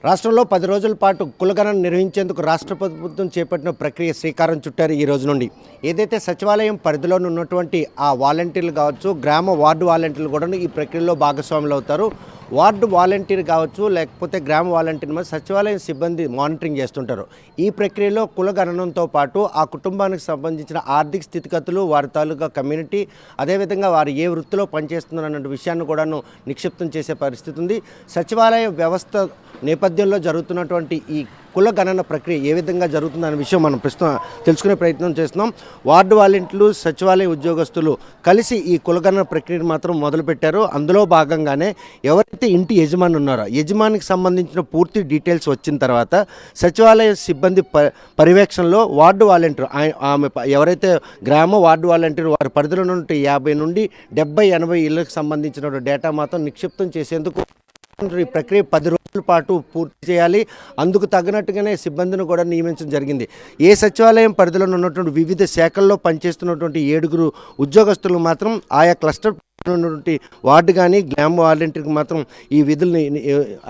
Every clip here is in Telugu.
రాష్ట్రంలో 10 రోజుల పాటు కులగణన నిర్వహించేందుకు రాష్ట్ర ప్రభుత్వం చేపట్టిన ప్రక్రియ శ్రీకారం చుట్టారు ఈ రోజు నుండి. ఏదైతే సచివాలయం పరిధిలో ఉన్నటువంటి ఆ వాలంటీర్లు కావచ్చు, గ్రామ వార్డు వాలంటీర్లు కూడా ఈ ప్రక్రియలో భాగస్వాములు అవుతారు. వార్డు వాలంటీర్ కావచ్చు, లేకపోతే గ్రామ వాలంటీర్ మీద సచివాలయం సిబ్బంది మానిటరింగ్ చేస్తుంటారు. ఈ ప్రక్రియలో కులగణనంతో పాటు ఆ కుటుంబానికి సంబంధించిన ఆర్థిక స్థితిగతులు, వారి తాలూకా కమ్యూనిటీ, అదేవిధంగా వారు ఏ వృత్తిలో పనిచేస్తున్నారు అన్న విషయాన్ని కూడాను నిక్షిప్తం చేసే పరిస్థితి ఉంది. సచివాలయ వ్యవస్థ నేపథ్యంలో జరుగుతున్నటువంటి ఈ కుల గణన ప్రక్రియ ఏ విధంగా జరుగుతుందనే విషయం మనం ప్రస్తుతం తెలుసుకునే ప్రయత్నం చేస్తున్నాం. వార్డు వాలంటీర్లు, సచివాలయ ఉద్యోగస్తులు కలిసి ఈ కులగణన ప్రక్రియను మాత్రం మొదలుపెట్టారు. అందులో భాగంగానే ఎవరైతే ఇంటి యజమాని ఉన్నారో యజమానికి సంబంధించిన పూర్తి డీటెయిల్స్ వచ్చిన తర్వాత సచివాలయ సిబ్బంది పర్యవేక్షణలో వార్డు వాలంటీర్ ఆమె ఎవరైతే గ్రామ వార్డు వాలంటీర్ వారి పరిధిలో నుండి 50 నుండి 70-80 ఇళ్లకు సంబంధించిన డేటా మాత్రం నిక్షిప్తం చేసేందుకు ఈ ప్రక్రియ 10 రోజుల పాటు పూర్తి చేయాలి. అందుకు తగినట్టుగానే సిబ్బందిని కూడా నియమించడం జరిగింది. ఏ సచివాలయం పరిధిలో ఉన్నటువంటి వివిధ శాఖల్లో పనిచేస్తున్నటువంటి 7 ఉద్యోగస్తులు మాత్రం ఆయా క్లస్టర్ ఉన్నటువంటి వార్డు కానీ గ్రామ వాలంటీర్కి మాత్రం ఈ విధుల్ని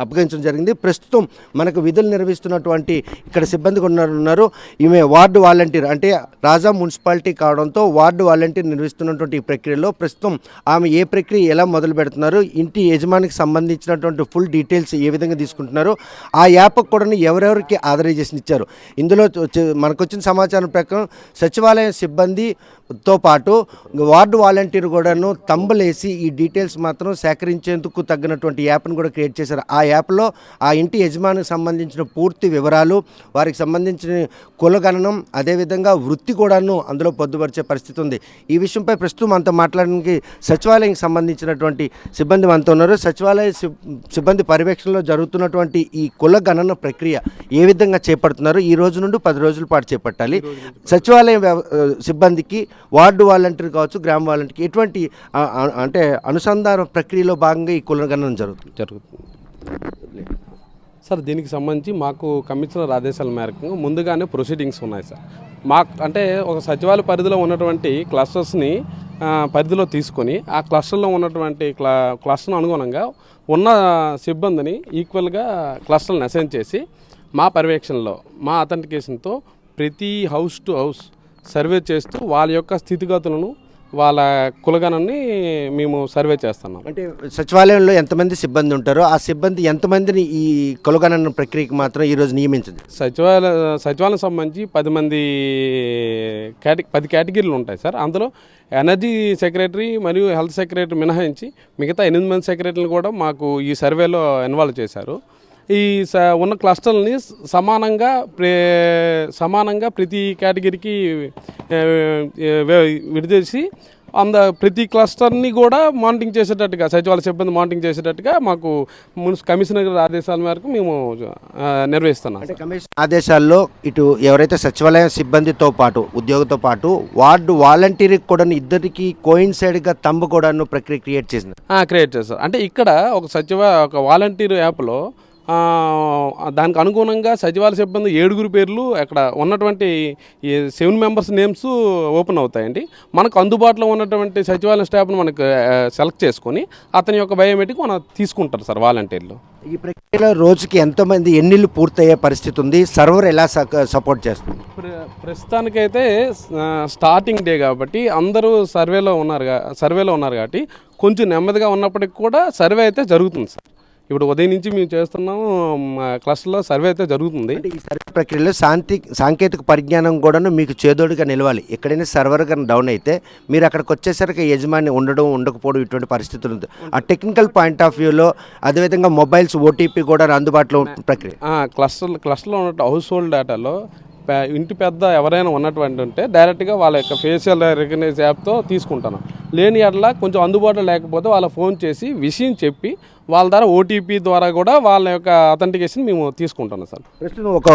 అప్పగించడం జరిగింది. ప్రస్తుతం మనకు విధులు నిర్వహిస్తున్నటువంటి ఇక్కడ సిబ్బంది ఉన్నారు. ఈమె వార్డు వాలంటీర్, అంటే రాజా మున్సిపాలిటీ కావడంతో వార్డు వాలంటీర్ నిర్వహిస్తున్నటువంటి ఈ ప్రక్రియలో ప్రస్తుతం ఆమె ఏ ప్రక్రియ ఎలా మొదలు పెడుతున్నారు, ఇంటి యజమానికి సంబంధించినటువంటి ఫుల్ డీటెయిల్స్ ఏ విధంగా తీసుకుంటున్నారు, ఆ యాప్కి కూడా ఎవరెవరికి ఆథరైజేషన్ ఇచ్చారు. ఇందులో మనకు వచ్చిన సమాచారం ప్రకారం సచివాలయం సిబ్బందితో పాటు వార్డు వాలంటీర్ కూడాను తంబలేసి ఈ డీటెయిల్స్ మాత్రం సేకరించేందుకు తగినటువంటి యాప్ను కూడా క్రియేట్ చేశారు. ఆ యాప్లో ఆ ఇంటి యజమానికి సంబంధించిన పూర్తి వివరాలు, వారికి సంబంధించిన కులగణనం, అదేవిధంగా వృత్తి కూడాను అందులో పొందుపరిచే పరిస్థితి ఉంది. ఈ విషయంపై ప్రస్తుతం అంతా మాట్లాడడానికి సచివాలయం సంబంధించినటువంటి సిబ్బంది మనతో ఉన్నారు. సచివాలయ సిబ్బంది పర్యవేక్షణలో జరుగుతున్నటువంటి ఈ కులగణన ప్రక్రియ ఏ విధంగా చేపడుతున్నారు, ఈ రోజు నుండి 10 రోజుల పాటు చేపట్టాలి. సచివాలయం సిబ్బందికి వార్డు వాలంటీర్ కావచ్చు, గ్రామ వాలంటీర్కి ఎటువంటి అంటే అనుసంధాన ప్రక్రియలో భాగంగా ఈ కులగణన జరుగుతుంది సార్. దీనికి సంబంధించి మాకు కమిషనర్ ఆదేశాల మేరకు ముందుగానే ప్రొసీడింగ్స్ ఉన్నాయి సార్. మాకు అంటే ఒక సచివాలయ పరిధిలో ఉన్నటువంటి క్లస్టర్స్ని పరిధిలో తీసుకొని ఆ క్లస్టర్లో ఉన్నటువంటి క్లస్టర్ను అనుగుణంగా ఉన్న సిబ్బందిని ఈక్వల్గా క్లస్టర్లను అసైన్ చేసి మా పర్యవేక్షణలో మా అథెంటికేషన్తో ప్రతి హౌస్ టు హౌస్ సర్వే చేస్తూ వాళ్ళ యొక్క స్థితిగతులను, వాళ్ళ కులగణాన్ని మేము సర్వే చేస్తున్నాం. అంటే సచివాలయంలో ఎంతమంది సిబ్బంది ఉంటారో ఆ సిబ్బంది ఎంతమందిని ఈ కులగణన ప్రక్రియకి మాత్రం ఈరోజు నియమించింది? సచివాలయం సంబంధించి 10 కేటగిరీలు ఉంటాయి సార్. అందులో ఎనర్జీ సెక్రటరీ మరియు హెల్త్ సెక్రటరీ మినహాయించి మిగతా 8 మంది సెక్రటరీలు కూడా మాకు ఈ సర్వేలో ఇన్వాల్వ్ చేశారు. ఈ ఉన్న క్లస్టర్ని సమానంగా ప్రతి కేటగిరీకి విడదీసి ప్రతి క్లస్టర్ని కూడా మానిటరింగ్ చేసేటట్టుగా సచివాలయ సిబ్బంది మానిటరింగ్ చేసేటట్టుగా మాకు కమిషనర్ ఆదేశాల మేరకు మేము నిర్వహిస్తున్నాం. అంటే కమిషనర్ ఆదేశాల్లో ఇటు ఎవరైతే సచివాలయం సిబ్బందితో పాటు ఉద్యోగంతో పాటు వార్డు వాలంటీర్కి కూడా ఇద్దరికి కోయిన్సైడ్గా తంబు కూడా ప్రక్రియ క్రియేట్ చేశారు. అంటే ఇక్కడ ఒక వాలంటీర్ యాప్లో దానికి అనుగుణంగా సచివాలయ సిబ్బంది 7 పేర్లు అక్కడ ఉన్నటువంటి 7 మెంబర్స్ నేమ్స్ ఓపెన్ అవుతాయండి. మనకు అందుబాటులో ఉన్నటువంటి సచివాలయ స్టాఫ్ను మనకు సెలెక్ట్ చేసుకొని అతని యొక్క బయోమెట్రిక్ మనం తీసుకుంటారు సార్ వాలంటీర్లు. ఈ ప్రక్రియలో రోజుకి ఎంతమంది ఎన్నిళ్ళు పూర్తయ్యే పరిస్థితి ఉంది? సర్వర్ ఎలా సపోర్ట్ చేస్తుంది? ప్రస్తుతానికైతే స్టార్టింగ్ డే కాబట్టి అందరూ సర్వేలో ఉన్నారు కాబట్టి కొంచెం నెమ్మదిగా ఉన్నప్పటికీ కూడా సర్వే అయితే జరుగుతుంది సార్. ఇప్పుడు ఉదయం నుంచి మేము చేస్తున్నాము, క్లస్టర్లో సర్వే అయితే జరుగుతుంది. ఈ సర్వే ప్రక్రియలో సాంకేతిక పరిజ్ఞానం కూడా మీకు చేదోడుగా నిలవాలి. ఎక్కడైనా సర్వర్ కానీ డౌన్ అయితే మీరు అక్కడికి వచ్చేసరికి యజమాని ఉండకపోవడం ఇటువంటి పరిస్థితులు ఉంది. ఆ టెక్నికల్ పాయింట్ ఆఫ్ వ్యూలో అదేవిధంగా మొబైల్స్ ఓటీపీ కూడా అందుబాటులో ప్రక్రియ క్లస్టర్లో ఉన్న హౌస్ హోల్డ్ డేటాలో ఇంటి పెద్ద ఎవరైనా ఉన్నటువంటి ఉంటే డైరెక్ట్గా వాళ్ళ యొక్క ఫేషియల్ రికగ్నైజ్ యాప్తో తీసుకుంటాను. లేని అట్లా కొంచెం అందుబాటులో లేకపోతే వాళ్ళ ఫోన్ చేసి విషయం చెప్పి వాళ్ళ ద్వారా ఓటీపీ ద్వారా కూడా వాళ్ళ యొక్క అథెంటికేషన్ మేము తీసుకుంటున్నాం సార్. ప్రస్తుతం ఒక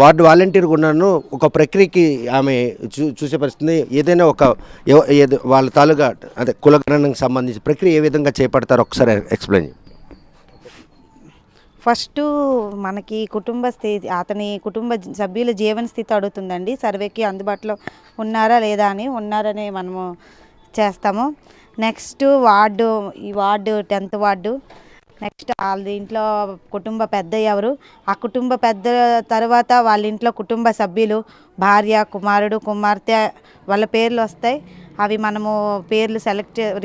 వార్డు వాలంటీర్ ఉన్నాను, ఒక ప్రక్రియకి ఆమె చూసే పరిస్థితి ఏదైనా వాళ్ళ తాలూగా అదే కులగణనకు సంబంధించి ప్రక్రియ ఏ విధంగా చేపడతారో ఒకసారి ఎక్స్ప్లెయిన్ చేయండి. ఫస్ట్ మనకి అతని కుటుంబ సభ్యుల జీవన స్థితి అడుగుతుందండి. సర్వేకి అందుబాటులో ఉన్నారా లేదా అని. ఉన్నారని మనము చేస్తాము. నెక్స్ట్ ఈ వార్డు 10th వార్డు నెక్స్ట్ వాళ్ళ ఇంట్లో కుటుంబ పెద్ద ఎవరు, ఆ కుటుంబ పెద్ద తర్వాత వాళ్ళ ఇంట్లో కుటుంబ సభ్యులు, భార్య, కుమారుడు, కుమార్తె వాళ్ళ పేర్లు వస్తాయి. అవి మనము పేర్లు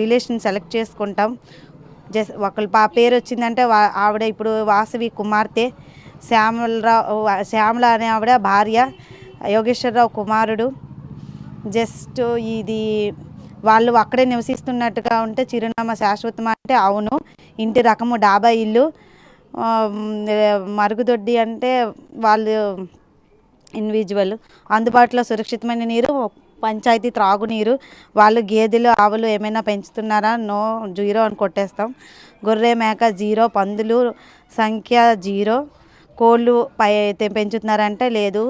రిలేషన్ సెలెక్ట్ చేసుకుంటాం. ఒకళ్ళు పేరు వచ్చిందంటే ఆవిడ ఇప్పుడు వాసవి కుమార్తె, శ్యామల అనే ఆవిడ భార్య, యోగేశ్వరరావు కుమారుడు. జస్ట్ ఇది వాళ్ళు అక్కడే నివసిస్తున్నట్టుగా ఉంటే చిరునామా శాశ్వతమా అంటే అవును. ఇంటి రకము డాబా ఇల్లు, మరుగుదొడ్డి అంటే వాళ్ళు ఇండివిజువల్. అందుబాటులో సురక్షితమైన నీరు, పంచాయతీ త్రాగునీరు. వాళ్ళు గేదెలు ఆవులు ఏమైనా పెంచుతున్నారా, నో, 0 అని కొట్టేస్తాం. గొర్రె మేక 0, పందులు సంఖ్య 0, కోళ్ళు పెంచుతున్నారంటే లేదు.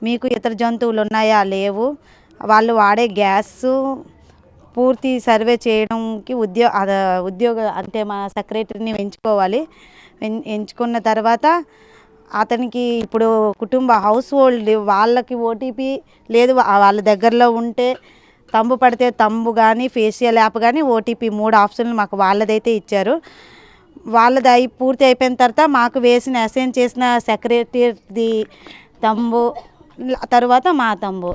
మీకు ఇతర జంతువులు ఉన్నాయా, లేవు. వాళ్ళు వాడే గ్యాసు పూర్తి సర్వే చేయడానికి ఉద్యోగ అంటే మన సెక్రటరీని ఎంచుకున్న తర్వాత అతనికి ఇప్పుడు కుటుంబ హౌస్ హోల్డ్ వాళ్ళకి ఓటీపీ లేదు. వాళ్ళ దగ్గరలో ఉంటే తంబు పడితే తంబు కానీ, ఫేషియల్ యాప్ కానీ, ఓటీపీ 3 ఆప్షన్లు మాకు వాళ్ళదైతే ఇచ్చారు. వాళ్ళది పూర్తి అయిపోయిన తర్వాత మాకు అసైన్ చేసిన సెక్రటరీది తంబు తర్వాత మా తంబు.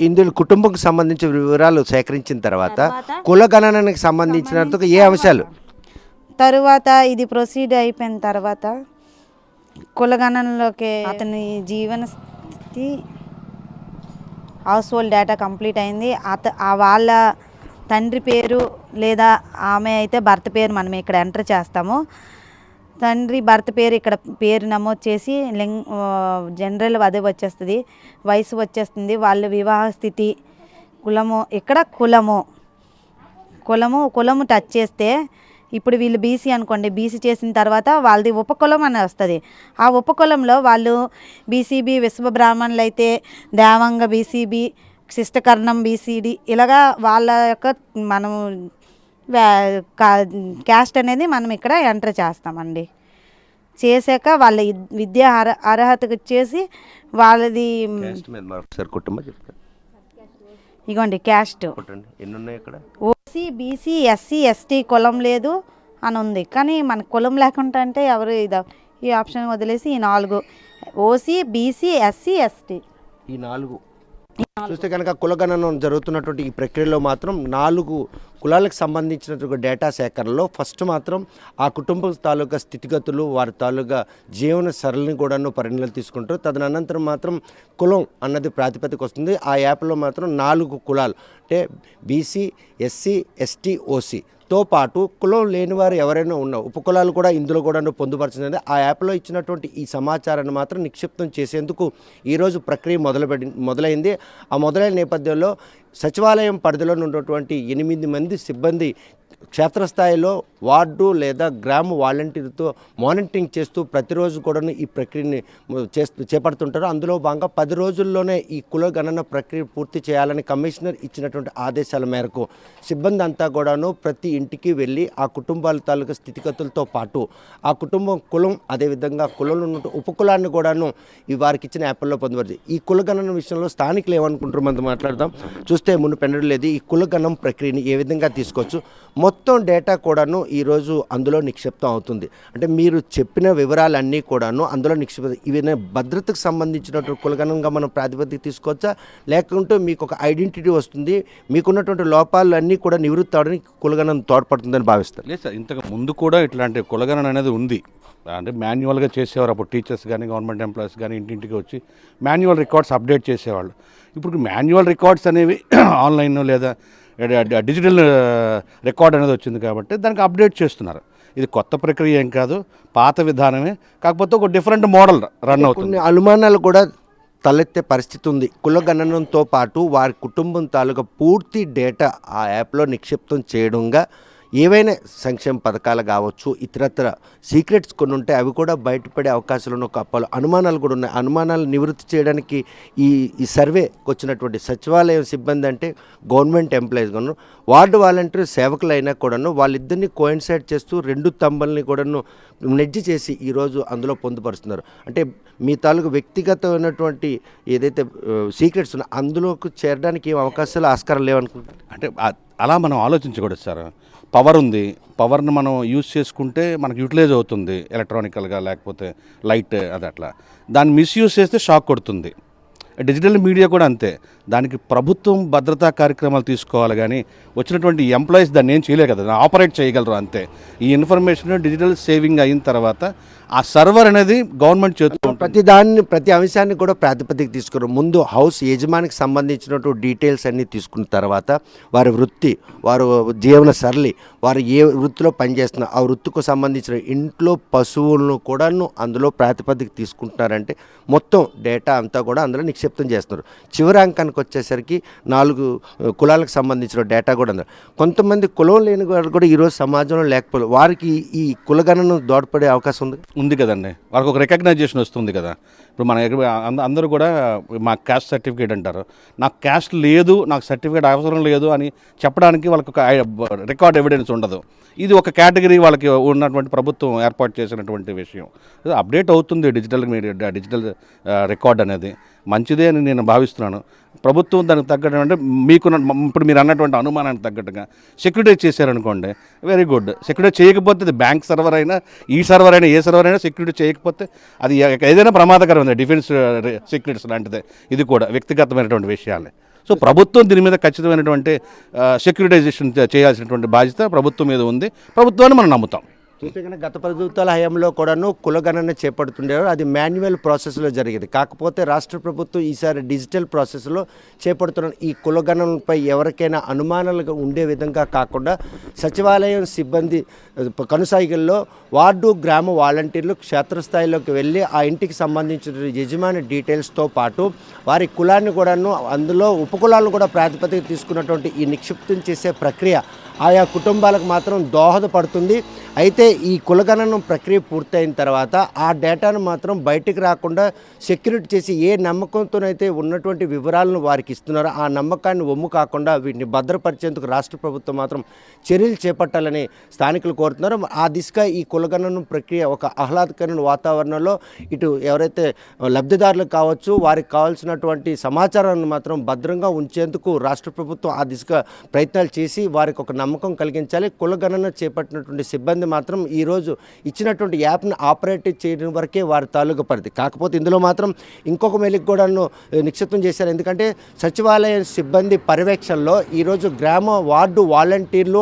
ఇందులో కుటుంబంకి సంబంధించిన వివరాలు సేకరించిన తర్వాత కులగణనకి సంబంధించినందుకు ఏ అంశాలు తరువాత ఇది ప్రొసీడ్ అయిపోయిన తర్వాత కులగణనలోకి అతని జీవన స్థితి, హౌస్ హోల్డ్ డేటా కంప్లీట్ అయింది. వాళ్ళ తండ్రి పేరు లేదా ఆమె అయితే భర్త పేరు మనం ఇక్కడ ఎంటర్ చేస్తాము. తండ్రి భర్త పేరు ఇక్కడ పేరు నమోదు చేసి జనరల్ అదే వచ్చేస్తుంది, వయసు వచ్చేస్తుంది. వాళ్ళ వివాహ స్థితి, కులము ఇక్కడ కులము టచ్ చేస్తే ఇప్పుడు వీళ్ళు బీసీ అనుకోండి, బీసీ చేసిన తర్వాత వాళ్ళది ఉపకులం అని వస్తుంది. ఆ ఉపకులంలో వాళ్ళు బీసీబీ విశ్వబ్రాహ్మణులు అయితే దేవంగ బీసీబీ, శిష్టకర్ణం బీసీడీ ఇలాగా వాళ్ళ యొక్క మనం క్యాస్ట్ అనేది మనం ఇక్కడ ఎంటర్ చేస్తామండి. చేశాక వాళ్ళ విద్యా అర్హతకు వచ్చేసి వాళ్ళది ఇగోండి caste OC, BC, SC, ST కులం లేదు అని ఉంది. కానీ మన కులం లేకుండా అంటే ఎవరు ఈ ఆప్షన్ వదిలేసి ఈ 4 ఓసీ, బీసీ, ఎస్సీ, ఎస్టీ ఈ 4 చూస్తే కనుక కులగణన జరుగుతున్నటువంటి ఈ ప్రక్రియలో మాత్రం 4 కులాలకు సంబంధించినటువంటి డేటా సేకరణలో ఫస్ట్ మాత్రం ఆ కుటుంబం తాలూకా స్థితిగతులు, వారి తాలూకా జీవన సరళిని కూడాను పరిగణలోకి తీసుకుంటారు. తదనంతరం మాత్రం కులం అన్నది ప్రాతిపదిక వస్తుంది. ఆ యాప్లో మాత్రం 4 కులాలు అంటే బీసీ, ఎస్సీ, ఎస్టీ, ఓసీతో పాటు కులం లేని వారు ఎవరైనా ఉన్న ఉపకులాలు కూడా ఇందులో కూడా పొందుపరచింది. ఆ యాప్లో ఇచ్చినటువంటి ఈ సమాచారాన్ని మాత్రం నిక్షిప్తం చేసేందుకు ఈరోజు ప్రక్రియ మొదలైంది. ఆ మొదలైన నేపథ్యంలో సచివాలయం పరిధిలో ఉన్నటువంటి 8 మంది సిబ్బంది క్షేత్రస్థాయిలో వార్డు లేదా గ్రామ వాలంటీర్తో మానిటరింగ్ చేస్తూ ప్రతిరోజు కూడా ఈ ప్రక్రియని చేపడుతుంటారు. అందులో భాగంగా 10 రోజుల్లోనే ఈ కులగణన ప్రక్రియ పూర్తి చేయాలని కమిషనర్ ఇచ్చినటువంటి ఆదేశాల మేరకు సిబ్బంది అంతా కూడాను ప్రతి ఇంటికి వెళ్ళి ఆ కుటుంబాల తాలూకా స్థితిగతులతో పాటు ఆ కుటుంబం కులం, అదేవిధంగా కులంలో ఉన్న ఉపకులాన్ని కూడాను ఈ వారికి ఇచ్చిన యాప్ల్లో పొందవచ్చు. ఈ కులగణన విషయంలో స్థానికులు ఏమనుకుంటారు మనం మాట్లాడదాం. చూస్తే మునుపెన్నడూ లేదు ఈ కులగణం ప్రక్రియని ఏ విధంగా తీసుకోవచ్చు, మొత్తం డేటా కూడాను ఈరోజు అందులో నిక్షిప్తం అవుతుంది. అంటే మీరు చెప్పిన వివరాలన్నీ కూడాను అందులో నిక్షిప్తం. ఇవి భద్రతకు సంబంధించినటువంటి కులగణంగా మనం ప్రాతిపదిక తీసుకోవచ్చా, లేకుంటే మీకు ఒక ఐడెంటిటీ వస్తుంది, మీకున్నటువంటి లోపాలన్నీ కూడా నివృత్తి అవడానికి కులగణం తోడ్పడుతుందని భావిస్తారు? లేదు సార్, ఇంతకు ముందు కూడా ఇట్లాంటి కులగణన అనేది ఉంది. అంటే మాన్యువల్గా చేసేవారు. అప్పుడు టీచర్స్ కానీ గవర్నమెంట్ ఎంప్లాయీస్ కానీ ఇంటింటికి వచ్చి మాన్యువల్ రికార్డ్స్ అప్డేట్ చేసేవాళ్ళు. ఇప్పుడు మాన్యువల్ రికార్డ్స్ అనేవి ఆన్లైన్ లేదా డిజిటల్ రికార్డ్ అనేది వచ్చింది కాబట్టి దానికి అప్డేట్ చేస్తున్నారు. ఇది కొత్త ప్రక్రియ ఏం కాదు, పాత విధానమే, కాకపోతే ఒక డిఫరెంట్ మోడల్ రన్ అవుతుంది. కొన్ని అనుమానాలు కూడా తలెత్తే పరిస్థితి ఉంది. కులగణనంతో పాటు వారి కుటుంబం తాలూకా పూర్తి డేటా ఆ యాప్లో నిక్షిప్తం చేయడంగా ఏవైనా సంక్షేమ పథకాలు కావచ్చు, ఇతరత్ర సీక్రెట్స్ కొన్ని ఉంటాయి, అవి కూడా బయటపడే అవకాశాలు ఉన్న ఒక అనుమానాలు కూడా ఉన్నాయి. అనుమానాలు నివృత్తి చేయడానికి ఈ సర్వేకి వచ్చినటువంటి సచివాలయం సిబ్బంది అంటే గవర్నమెంట్ ఎంప్లాయీస్ గాను, వార్డు వాలంటీర్ సేవకులైనా కూడాను వాళ్ళిద్దరిని కోయిన్సైడ్ చేస్తూ 2 తంబల్ని కూడాను నెడ్జి చేసి ఈరోజు అందులో పొందుపరుస్తున్నారు. అంటే మీ తాలూకు వ్యక్తిగతమైనటువంటి ఏదైతే సీక్రెట్స్ ఉన్నాయో అందులోకి చేరడానికి ఏం అవకాశాలు ఆస్కారం లేవనుకుంటున్నారు? అంటే అలా మనం ఆలోచించకూడదు సార్. పవర్ ఉంది, పవర్ని మనం యూజ్ చేసుకుంటే మనకు యూటిలైజ్ అవుతుంది ఎలక్ట్రానికల్గా, లేకపోతే లైట్ అది అట్లా. దాన్ని మిస్యూజ్ చేస్తే షాక్ కొడుతుంది. డిజిటల్ మీడియా కూడా అంతే, దానికి ప్రభుత్వం భద్రతా కార్యక్రమాలు తీసుకోవాలి, కానీ వచ్చినటువంటి ఎంప్లాయీస్ దాన్ని ఏం చేయలే కదా, ఆపరేట్ చేయగలరు అంతే. ఈ ఇన్ఫర్మేషన్ డిజిటల్ సేవింగ్ అయిన తర్వాత ఆ సర్వర్ అనేది గవర్నమెంట్ చేస్తూ ప్రతి అంశాన్ని కూడా ప్రాతిపదిక తీసుకున్నారు. ముందు హౌస్ యజమానికి సంబంధించినటువంటి డీటెయిల్స్ అన్నీ తీసుకున్న తర్వాత వారి వృత్తి, వారు జీవన సరళి, వారు ఏ వృత్తిలో పనిచేస్తున్నారు, ఆ వృత్తికి సంబంధించిన ఇంట్లో పశువులను కూడాను అందులో ప్రాతిపదిక తీసుకుంటున్నారంటే మొత్తం డేటా అంతా కూడా అందులో నిక్షిప్తం చేస్తున్నారు. చివరి అంకానికి వచ్చేసరికి 4 కులాలకు సంబంధించిన డేటా కూడా ఉంది. కొంతమంది కులం లేని వారు కూడా ఈరోజు సమాజంలో లేకపోతే వారికి ఈ కులగణను దోడ్పడే అవకాశం ఉంది కదండి. వాళ్ళకి ఒక రికగ్నైజేషన్ వస్తుంది కదా. ఇప్పుడు మన అందరూ కూడా మా క్యాస్ట్ సర్టిఫికేట్ అంటారు. నాకు క్యాస్ట్ లేదు, నాకు సర్టిఫికేట్ అవసరం లేదు అని చెప్పడానికి వాళ్ళకి ఒక రికార్డ్ ఎవిడెన్స్ ఉండదు. ఇది ఒక కేటగిరీ వాళ్ళకి ఉన్నటువంటి ప్రభుత్వం ఏర్పాటు చేసినటువంటి విషయం. అప్డేట్ అవుతుంది డిజిటల్ రికార్డ్ అనేది మంచిదే అని నేను భావిస్తున్నాను. ప్రభుత్వం దానికి తగ్గట్టు అంటే ఇప్పుడు మీరు అన్నటువంటి అనుమానానికి తగ్గట్టుగా సెక్యూరిటైజ్ చేశారనుకోండి, వెరీ గుడ్. సెక్యూరిటైజ్ చేయకపోతే అది బ్యాంక్ సర్వర్ అయినా, ఈ సర్వర్ అయినా, ఏ సర్వర్ అయినా సెక్యూరిటీ చేయకపోతే అది ఏదైనా ప్రమాదకరం ఉంది. డిఫెన్స్ సీక్రెట్స్ లాంటిదే ఇది కూడా, వ్యక్తిగతమైనటువంటి విషయాలే. సో ప్రభుత్వం దీని మీద ఖచ్చితమైనటువంటి సెక్యూరిటైజేషన్ చేయాల్సినటువంటి బాధ్యత ప్రభుత్వం మీద ఉంది. ప్రభుత్వాన్ని మనం నమ్ముతాం. చూస్తే కనుక గత ప్రభుత్వాల హయాంలో కూడాను కులగణన చేపడుతుండేవారు. అది మాన్యువల్ ప్రాసెస్లో జరిగేది. కాకపోతే రాష్ట్ర ప్రభుత్వం ఈసారి డిజిటల్ ప్రాసెస్లో చేపడుతున్న ఈ కులగణనపై ఎవరికైనా అనుమానాలుగా ఉండే విధంగా కాకుండా సచివాలయం సిబ్బంది కనుసాయిగల్లో వార్డు గ్రామ వాలంటీర్లు క్షేత్రస్థాయిలోకి వెళ్ళి ఆ ఇంటికి సంబంధించిన యజమాని డీటెయిల్స్తో పాటు వారి కులాన్ని కూడాను, అందులో ఉపకులాలను కూడా ప్రాతిపదిక తీసుకున్నటువంటి ఈ నిక్షిప్తం చేసే ప్రక్రియ ఆయా కుటుంబాలకు మాత్రం దోహదపడుతుంది. అయితే ఈ కులగణన ప్రక్రియ పూర్తయిన తర్వాత ఆ డేటాను మాత్రం బయటికి రాకుండా సెక్యూరిటీ చేసి ఏ నమ్మకంతోనైతే ఉన్నటువంటి వివరాలను వారికి ఇస్తున్నారో ఆ నమ్మకాన్ని ఒమ్ము కాకుండా వీటిని భద్రపరిచేందుకు రాష్ట్ర ప్రభుత్వం మాత్రం చర్యలు చేపట్టాలని స్థానికులు కోరుతున్నారు. ఆ దిశగా ఈ కులగణన ప్రక్రియ ఒక ఆహ్లాదకరమైన వాతావరణంలో ఇటు ఎవరైతే లబ్ధిదారులకు కావచ్చు, వారికి కావాల్సినటువంటి సమాచారాన్ని మాత్రం భద్రంగా ఉంచేందుకు రాష్ట్ర ప్రభుత్వం ఆ దిశగా ప్రయత్నాలు చేసి వారికి ఒక నమ్మకం కలిగించాలి. కులగణన చేపట్టినటువంటి సిబ్బంది మాత్రం ఈరోజు ఇచ్చినటువంటి యాప్ని ఆపరేట్ చేయడం వరకే వారి తాలూకా పరిధి. కాకపోతే ఇందులో మాత్రం ఇంకొక మెలికి కూడాను నిక్షిప్తం చేశారు. ఎందుకంటే సచివాలయ సిబ్బంది పర్యవేక్షణలో ఈరోజు గ్రామ వార్డు వాలంటీర్లు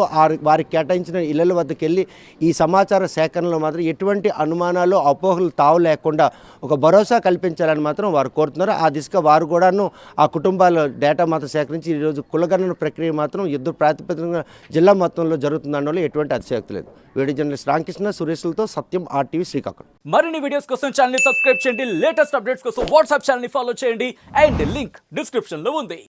వారికి కేటాయించిన ఇళ్ల వద్దకు వెళ్ళి ఈ సమాచార సేకరణలో మాత్రం ఎటువంటి అనుమానాలు, అపోహలు తావు లేకుండా ఒక భరోసా కల్పించాలని మాత్రం వారు కోరుతున్నారు. ఆ దిశగా వారు కూడాను ఆ కుటుంబాల డేటా మాత్రం సేకరించి ఈరోజు కులగణన ప్రక్రియ మాత్రం యుద్ధ ప్రాతిపదికన జిల్లా మొత్తంలో జరుగుతుందనలో ఎటువంటి అతిశయోక్తి లేదు. వీడియో జర్నలిస్ట్ రామకృష్ణ సురేష్లతో సత్యం, RTV శ్రీకాకుళం. మరిన్ని వీడియోస్ కోసం ఛానల్ ని సబ్స్క్రైబ్ చేయండి. లేటెస్ట్ అప్డేట్స్ కోసం వాట్సాప్ ఛానల్ ని ఫాలో చేయండి. అండ్ లింక్ డిస్క్రిప్షన్ లో ఉంది.